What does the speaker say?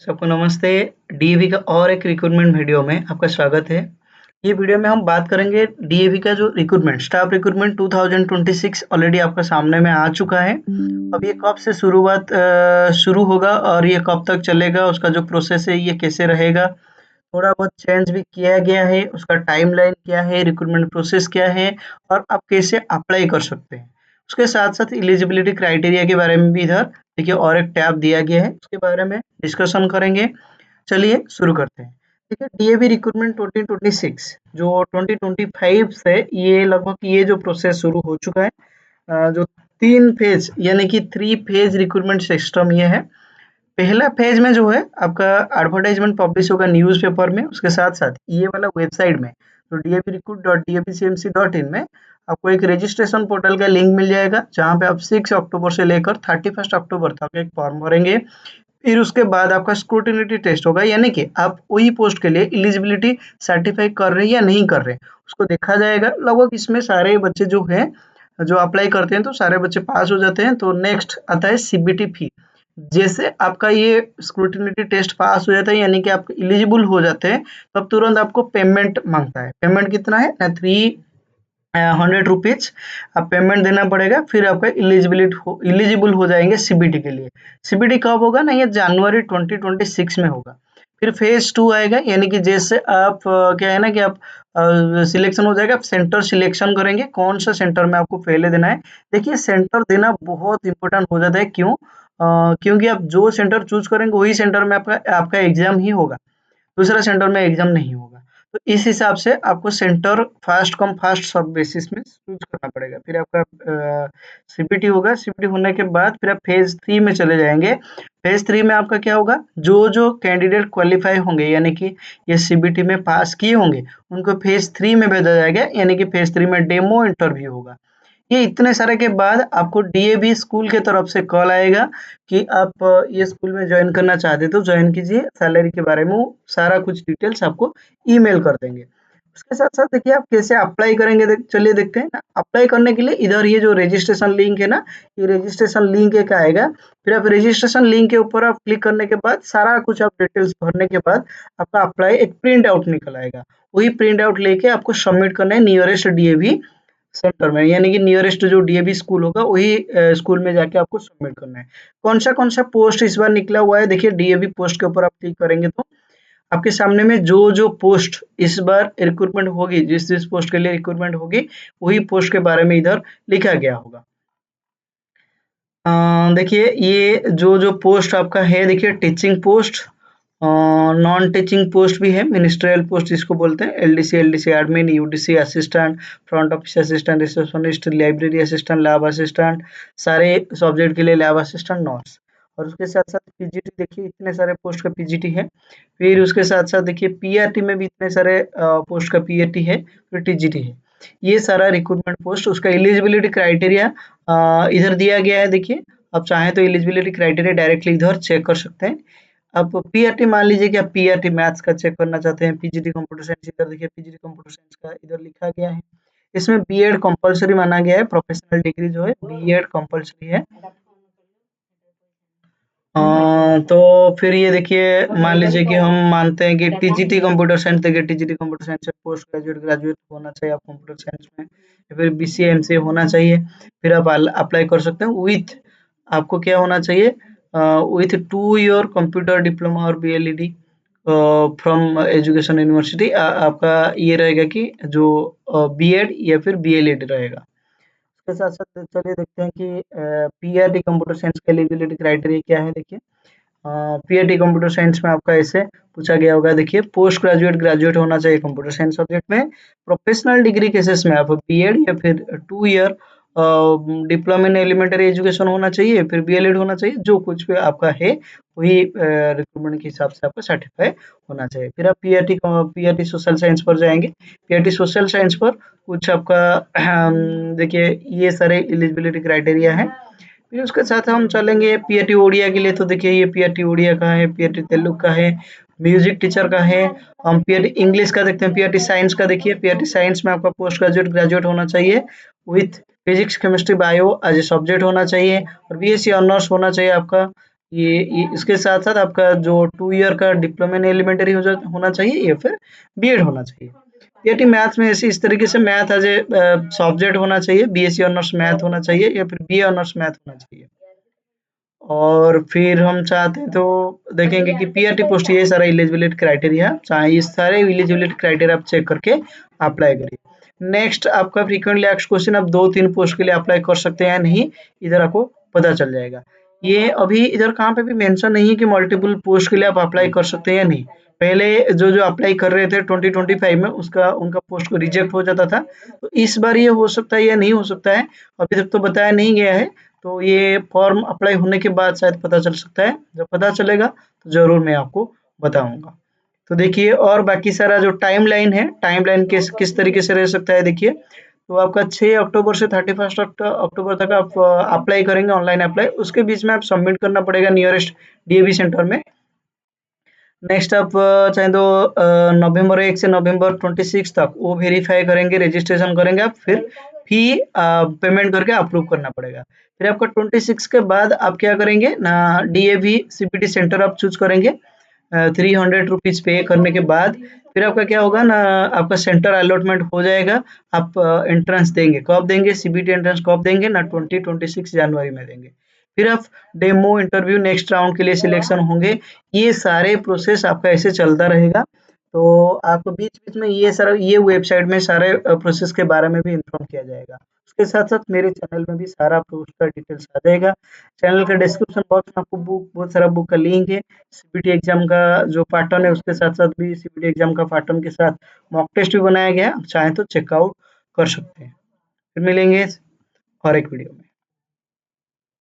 सबको नमस्ते। डीएवी का और एक रिक्रूटमेंट वीडियो में आपका स्वागत है। ये वीडियो में हम बात करेंगे डीएवी का जो रिक्रूटमेंट स्टाफ रिक्रूटमेंट 2026 ऑलरेडी आपका सामने में आ चुका है। अब ये कब से शुरू होगा और ये कब तक चलेगा, उसका जो प्रोसेस है ये कैसे रहेगा, थोड़ा बहुत चेंज भी किया गया है, उसका टाइमलाइन क्या है, रिक्रूटमेंट प्रोसेस क्या है और आप कैसे अप्लाई कर सकते हैं। उसके साथ-साथ एलिजिबिलिटी क्राइटेरिया के बारे में भी इधर देखिए और एक टैब दिया गया है, उसके बारे में डिस्कशन करेंगे। चलिए शुरू करते हैं। देखिए डीएवी रिक्रूटमेंट 2026 जो 2025 से ये लगभग ये जो प्रोसेस शुरू हो चुका है। जो 3 फेज़ यानी कि 3 फेज़ रिक्रूटमेंट सिस्टम ये है। पहला फेज में जो है आपका एडवर्टाइजमेंट पब्लिश होगा न्यूज़पेपर में, उसके साथ-साथ ये वाला वेबसाइट में तो daprecruit.dapcmc.in में आपको एक रजिस्ट्रेशन पोर्टल का लिंक मिल जाएगा, जहाँ पे आप 6 अक्टूबर से लेकर 31 अक्टूबर तक एक फॉर्म भरेंगे। फिर उसके बाद आपका स्क्रूटिनिटी टेस्ट होगा, यानी कि आप वही पोस्ट के लिए एलिजिबिलिटी सर्टिफाई कर रहे हैं या नहीं कर रहे हैं, उसको देखा जाएगा। लगभग इसमें सारे बच्चे जो हैं, जो अप्लाई करते हैं तो सारे बच्चे पास हो जाते हैं। तो नेक्स्ट आता है सीबीटी फी। जैसे आपका ये स्क्रूटिनिटी टेस्ट पास हो जाता है यानी कि आप एलिजिबल हो जाते हैं, तब तुरंत आपको पेमेंट माँगता है। पेमेंट कितना है ना, 100 रुपीज़ आप पेमेंट देना पड़ेगा। फिर आपका एलिजिबल हो जाएंगे सीबीटी के लिए। सीबीटी कब होगा ना, ये जनवरी 2026 में होगा। फिर फेज 2 आएगा, यानी कि जैसे आप क्या है ना कि आप सिलेक्शन हो जाएगा, आप सेंटर सिलेक्शन करेंगे, कौन सा सेंटर में आपको पहले देना है। देखिए सेंटर देना बहुत इंपॉर्टेंट हो जाता है, क्यों? क्योंकि आप जो सेंटर चूज करेंगे वही सेंटर में आपका आपका एग्जाम ही होगा, दूसरा सेंटर में एग्जाम नहीं होगा। तो इस हिसाब से आपको सेंटर फास्ट कम फास्ट सब बेसिस में चूज करना पड़ेगा। फिर आपका सीपीटी होगा, सीपीटी होने के बाद फिर आप फेज 3 में चले जाएंगे। फेज 3 में आपका क्या होगा, जो जो कैंडिडेट क्वालिफाई होंगे यानी कि ये सीबीटी में पास किए होंगे, उनको फेज 3 में भेजा जाएगा, यानी कि फेज 3 में डेमो इंटरव्यू होगा। ये इतने सारे के बाद आपको डीएवी स्कूल के तरफ से कॉल आएगा कि आप ये स्कूल में ज्वाइन करना चाहते तो ज्वाइन कीजिए। सैलरी के बारे में वो सारा कुछ डिटेल्स आपको ईमेल कर देंगे। उसके साथ-साथ देखिए आप कैसे अप्लाई करेंगे, चलिए देखते हैं ना। अप्लाई करने के लिए इधर ये जो रजिस्ट्रेशन लिंक है ना, ये रजिस्ट्रेशन लिंक एक आएगा। फिर आप रजिस्ट्रेशन लिंक के ऊपर आप क्लिक करने के बाद सारा कुछ आप डिटेल्स भरने के बाद आपका अप्लाई एक प्रिंट आउट निकल आएगा। वही प्रिंट आउट लेके आपको सबमिट करना है नियरेस्ट डीएवी सेंटर में, यानी कि नियरेस्ट जो डीएवी स्कूल होगा वही स्कूल में जाके आपको सबमिट करना है। कौन सा पोस्ट इस बार निकला हुआ है, देखिए डीएवी पोस्ट के ऊपर आप क्लिक करेंगे तो आपके सामने में जो जो पोस्ट इस बार रिक्रूटमेंट होगी, जिस जिस पोस्ट के लिए रिक्रूटमेंट होगी, वही पोस्ट के बारे में इधर लिखा गया होगा। देखिए ये जो जो पोस्ट आपका है, देखिए teaching post, non teaching post भी है, मिनिस्ट्रियल पोस्ट जिसको बोलते हैं, LDC admin, UDC assistant, front office assistant, receptionist, library assistant, lab assistant, सारे सब्जेक्ट के लिए लैब असिस्टेंट नोट्स। और उसके साथ साथ पीजीटी, देखिए इतने सारे पोस्ट का पीजीटी है। फिर उसके साथ साथ देखिए पीआरटी में भी इतने सारे पोस्ट का पीआरटी है, फिर टीजीटी है। ये सारा रिक्रूटमेंट पोस्ट, उसका एलिजिबिलिटी क्राइटेरिया इधर दिया गया है। देखिए आप चाहें तो एलिजिबिलिटी क्राइटेरिया डायरेक्टली इधर चेक कर सकते हैं। अब पीआरटी मान लीजिए कि आप पीआरटी मैथ्स का चेक करना चाहते हैं, पीजीटी कंप्यूटर साइंस, इधर देखिए पीजीटी कंप्यूटर साइंस का इधर लिखा गया है। इसमें बीएड कंपलसरी माना गया है, प्रोफेशनल डिग्री जो है बीएड कंपलसरी है। तो फिर ये देखिए मान लीजिए कि हम मानते हैं कि टीजीटी कंप्यूटर साइंस, देखिए टीजीटी कंप्यूटर साइंस से पोस्ट ग्रेजुएट होना चाहिए आप कंप्यूटर साइंस में, या फिर बीसीए एमसीए होना चाहिए। फिर आप अप्लाई कर सकते हैं विथ, आपको क्या होना चाहिए, विथ 2 ईयर कंप्यूटर डिप्लोमा और बीएलईडी फ्रॉम एजुकेशन यूनिवर्सिटी। आपका ये रहेगा कि जो बीएड या फिर बीएलईडी रहेगा। इसके साथ-साथ चलिए देखते हैं कि पीआरटी कंप्यूटर साइंस का एलिजिबिलिटी क्राइटेरिया क्या है। देखिए पीआरटी कंप्यूटर साइंस में आपका ऐसे पूछा गया होगा, देखिए पोस्ट ग्रेजुएट ग्रेजुएट होना चाहिए कंप्यूटर साइंस सब्जेक्ट में। प्रोफेशनल डिग्री केसेस में आप बीएड या फिर 2 year diploma in elementary education होना चाहिए, फिर बीएलएड होना चाहिए, जो कुछ भी आपका है वही रिक्रूटमेंट के हिसाब से आपका सर्टिफाई होना चाहिए। फिर आप पीआरटी सोशल साइंस पर जाएँगे। पीआरटी सोशल साइंस पर कुछ आपका देखिए ये सारे एलिजिबिलिटी क्राइटेरिया हैं। फिर उसके साथ हम चलेंगे पीआरटी ओडिया के लिए, तो देखिए ये पीआरटी ओडिया का है, पीआरटी तेलुगु का है, म्यूजिक टीचर का है। हम पीआरटी इंग्लिश का देखते हैं, पीआरटी साइंस का देखिए, पीआरटी साइंस में आपका पोस्ट ग्रेजुएट ग्रेजुएट होना चाहिए with physics chemistry bio as a subject होना चाहिए, और बीएससी ऑनर्स होना चाहिए आपका। ये इसके साथ-साथ आपका जो 2 ईयर का डिप्लोमा इन एलिमेंटरी होना चाहिए या फिर बीएड होना चाहिए। पीएटी मैथ्स में ऐसे इस तरीके से मैथ एज़ सब्जेक्ट होना चाहिए, बीएससी ऑनर्स मैथ होना चाहिए या फिर बीए ऑनर्स मैथ होना चाहिए। और फिर हम चाहते हैं तो देखेंगे कि पीआरटी पोस्ट ये सारा एलिजिबिलिटी क्राइटेरिया चाहे ये सारे एलिजिबिलिटी क्राइटेरिया आप चेक करके अप्लाई करिए। नेक्स्ट आपका फ्रीक्वेंटली आस्क्ड क्वेश्चन आप 2-3 पोस्ट के लिए अप्लाई कर सकते हैं या नहीं, इधर आपको पता चल जाएगा। ये अभी इधर कहाँ पे भी मेंशन नहीं है कि मल्टीपल पोस्ट के लिए आप अप्लाई कर सकते हैं या नहीं। पहले जो अप्लाई कर रहे थे 2025 में उसका उनका पोस्ट को रिजेक्ट हो जाता था। तो इस बार ये हो सकता है या नहीं हो सकता है, अभी तक तो बताया नहीं गया है। तो ये फॉर्म अप्लाई होने के बाद शायद पता चल सकता है। जब पता चलेगा तो ज़रूर मैं आपको बताऊँगा। तो देखिए और बाकी सारा जो टाइमलाइन है, टाइमलाइन किस तरीके से रह सकता है देखिए। तो आपका 6 अक्टूबर से 31 अक्टूबर तक आप अप्लाई करेंगे ऑनलाइन अप्लाई, उसके बीच में आप सबमिट करना पड़ेगा नियरेस्ट डीएवी सेंटर में। नेक्स्ट आप चाहे तो नवंबर 1 से नवंबर 26 तक वो वेरीफाई करेंगे, रजिस्ट्रेशन करेंगे आप, फिर फी पेमेंट करके अप्रूव करना पड़ेगा। फिर आपका 26 के बाद आप क्या करेंगे ना, डीएवी सीपीटी सेंटर आप चूज करेंगे। 300 रुपीज़ पे करने के बाद फिर आपका क्या होगा ना, आपका सेंटर अलॉटमेंट हो जाएगा। आप एंट्रेंस देंगे, कब देंगे सीबीटी एंट्रेंस कब देंगे ना, 2026 जनवरी में देंगे। फिर आप डेमो इंटरव्यू नेक्स्ट राउंड के लिए सिलेक्शन होंगे। ये सारे प्रोसेस आपका ऐसे चलता रहेगा। तो आपको बीच-बीच में ये सारा ये वेबसाइट में सारे प्रोसेस के बारे में भी इन्फॉर्म किया जाएगा। उसके साथ-साथ मेरे चैनल में भी सारा पोस्ट का डिटेल्स आ जाएगा। चैनल के डिस्क्रिप्शन बॉक्स में आपको बहुत सारा बुक का लिंक है। सीबीटी एग्जाम का जो पैटर्न है उसके साथ-साथ भी सीबीटी एग्जाम का पैटर्न के साथ मॉक टेस्ट भी बनाया गया है। आप चाहें तो चेकआउट कर सकते हैं। फिर मिलेंगे और एक वीडियो में।